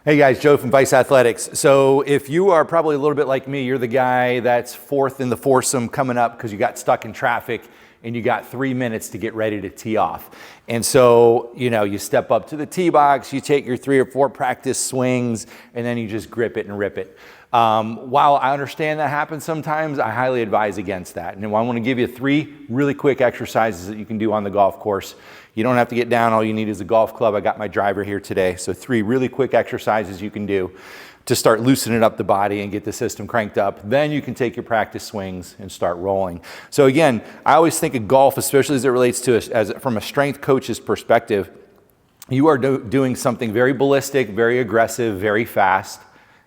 Hey guys, Joe from Vice Athletics. So if you are probably a little bit like me, you're the guy that's fourth in the foursome coming up because you got stuck in traffic and you got 3 minutes to get ready to tee off. And so, you step up to the tee box, you take your 3 or 4 practice swings, and then you just grip it and rip it. While I understand that happens sometimes, I highly advise against that. And I want to give you 3 really quick exercises that you can do on the golf course. You don't have to get down. All you need is a golf club. I got my driver here today. So 3 really quick exercises you can do to start loosening up the body and get the system cranked up. Then you can take your practice swings and start rolling. So again, I always think of golf, especially as it relates to from a strength coach's perspective, you are doing something very ballistic, very aggressive, very fast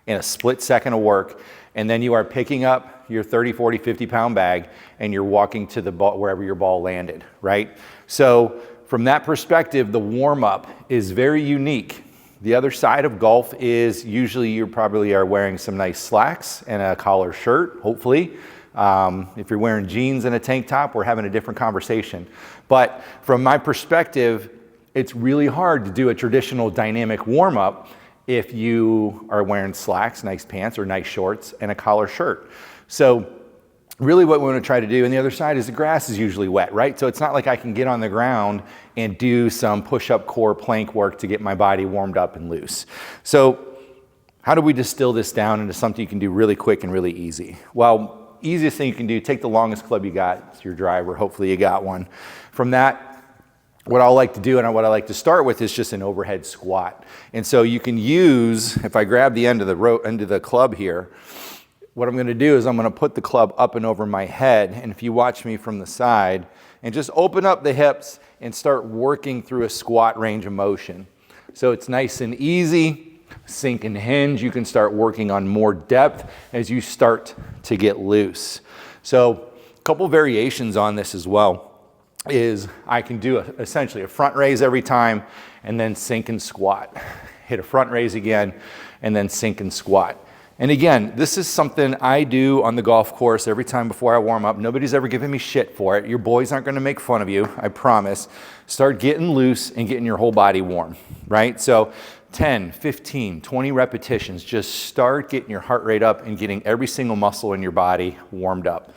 in a split second of work. And then you are picking up your 30, 40, 50 pound bag and you're walking to the ball, wherever your ball landed, right? So from that perspective, the warm up is very unique. The other side of golf is usually you probably are wearing some nice slacks and a collar shirt, hopefully. If you're wearing jeans and a tank top, we're having a different conversation. But from my perspective, it's really hard to do a traditional dynamic warm up if you are wearing slacks, nice pants or nice shorts and a collar shirt. So really what we want to try to do, and the other side is the grass is usually wet, right? So it's not like I can get on the ground and do some push-up core plank work to get my body warmed up and loose. So how do we distill this down into something you can do really quick and really easy? Well, easiest thing you can do, take the longest club you got, it's your driver, hopefully you got one. From that, what I like to do and what I like to start with is just an overhead squat. And so you can use, if I grab the end of the club here, what I'm going to do is I'm going to put the club up and over my head, and if you watch me from the side, and just open up the hips and start working through a squat range of motion. So it's nice and easy, sink and hinge. You can start working on more depth as you start to get loose. So a couple variations on this as well is I can do essentially a front raise every time and then sink and squat. Hit a front raise again and then sink and squat. And again, this is something I do on the golf course every time before I warm up. Nobody's ever given me shit for it. Your boys aren't going to make fun of you, I promise. Start getting loose and getting your whole body warm, right? So 10, 15, 20 repetitions. Just start getting your heart rate up and getting every single muscle in your body warmed up.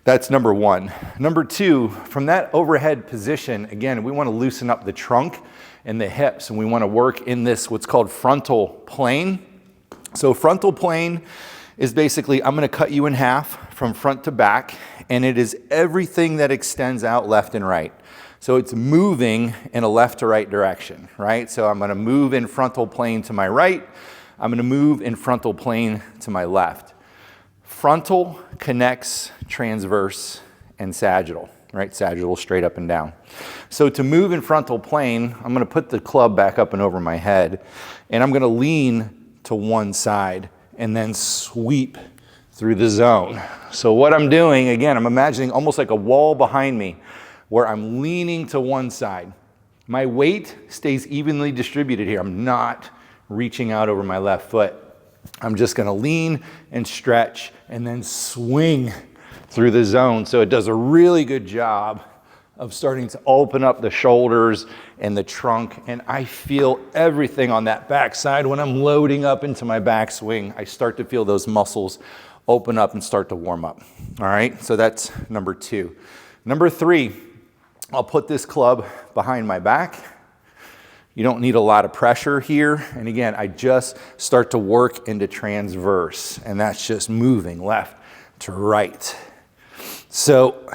That's number 1. Number 2, from that overhead position, again, we want to loosen up the trunk and the hips, and we want to work in this what's called frontal plane. So frontal plane is basically, I'm going to cut you in half from front to back, and it is everything that extends out left and right. So it's moving in a left to right direction, right? So I'm going to move in frontal plane to my right. I'm going to move in frontal plane to my left. Frontal connects transverse and sagittal, right? Sagittal straight up and down. So to move in frontal plane, I'm going to put the club back up and over my head, and I'm going to lean to one side and then sweep through the zone. So what I'm doing, again, I'm imagining almost like a wall behind me where I'm leaning to one side. My weight stays evenly distributed here. I'm not reaching out over my left foot. I'm just going to lean and stretch and then swing through the zone. So it does a really good job of starting to open up the shoulders and the trunk, and I feel everything on that backside. When I'm loading up into my backswing, I start to feel those muscles open up and start to warm up. All right, so that's number 2. Number 3, I'll put this club behind my back. You don't need a lot of pressure here, and again, I just start to work into transverse, and that's just moving left to right. So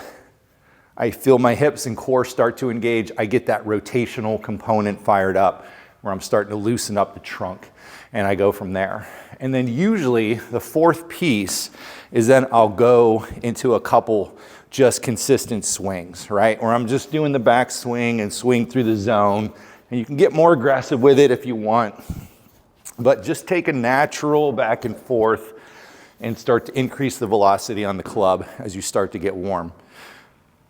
I feel my hips and core start to engage. I get that rotational component fired up where I'm starting to loosen up the trunk, and I go from there. And then usually the 4th piece is then I'll go into a couple just consistent swings, right? Where I'm just doing the back swing and swing through the zone, and you can get more aggressive with it if you want, but just take a natural back and forth and start to increase the velocity on the club as you start to get warm.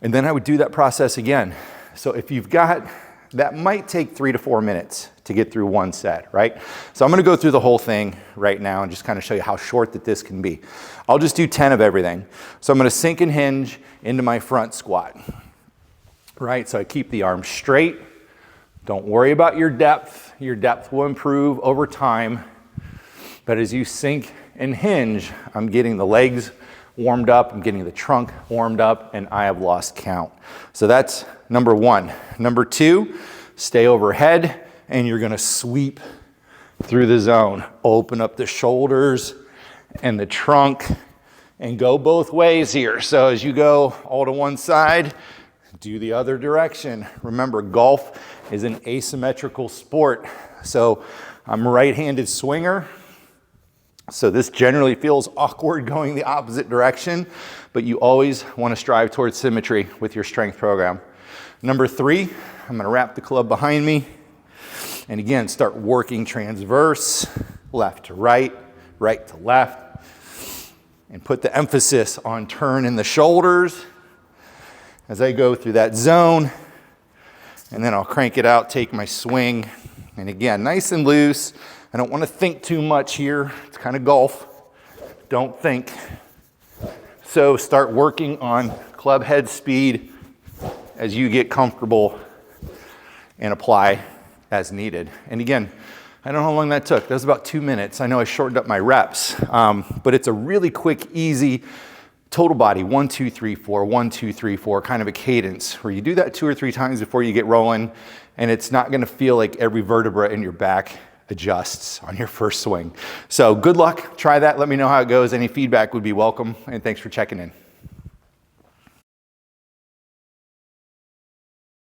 And then I would do that process again. So if you've got, that might take 3 to 4 minutes to get through one set, right? So I'm gonna go through the whole thing right now and just kind of show you how short that this can be. I'll just do 10 of everything. So I'm gonna sink and hinge into my front squat, right? So I keep the arms straight, Don't worry about your depth. Your depth will improve over time. But as you sink and hinge, I'm getting the legs warmed up, I'm getting the trunk warmed up, and I have lost count. So that's number one. Number two, stay overhead, and you're gonna sweep through the zone. Open up the shoulders and the trunk, and go both ways here. So as you go all to one side, do the other direction. Remember, golf is an asymmetrical sport. So I'm a right-handed swinger. So this generally feels awkward going the opposite direction, but you always want to strive towards symmetry with your strength program. Number three, I'm going to wrap the club behind me. And again, start working transverse, left to right, right to left. And put the emphasis on turn in the shoulders as I go through that zone. And then I'll crank it out, take my swing. And again, nice and loose. I don't want to think too much here. It's kind of golf. Don't think. So start working on club head speed as you get comfortable and apply as needed. And again, I don't know how long that took. That was about 2 minutes. I know I shortened up my reps, but it's a really quick, easy total body, 1, 2, 3, 4, 1, 2, 3, 4, kind of a cadence where you do that 2 or 3 times before you get rolling, and it's not gonna feel like every vertebra in your back adjusts on your first swing. So good luck, try that, let me know how it goes. Any feedback would be welcome, and thanks for checking in.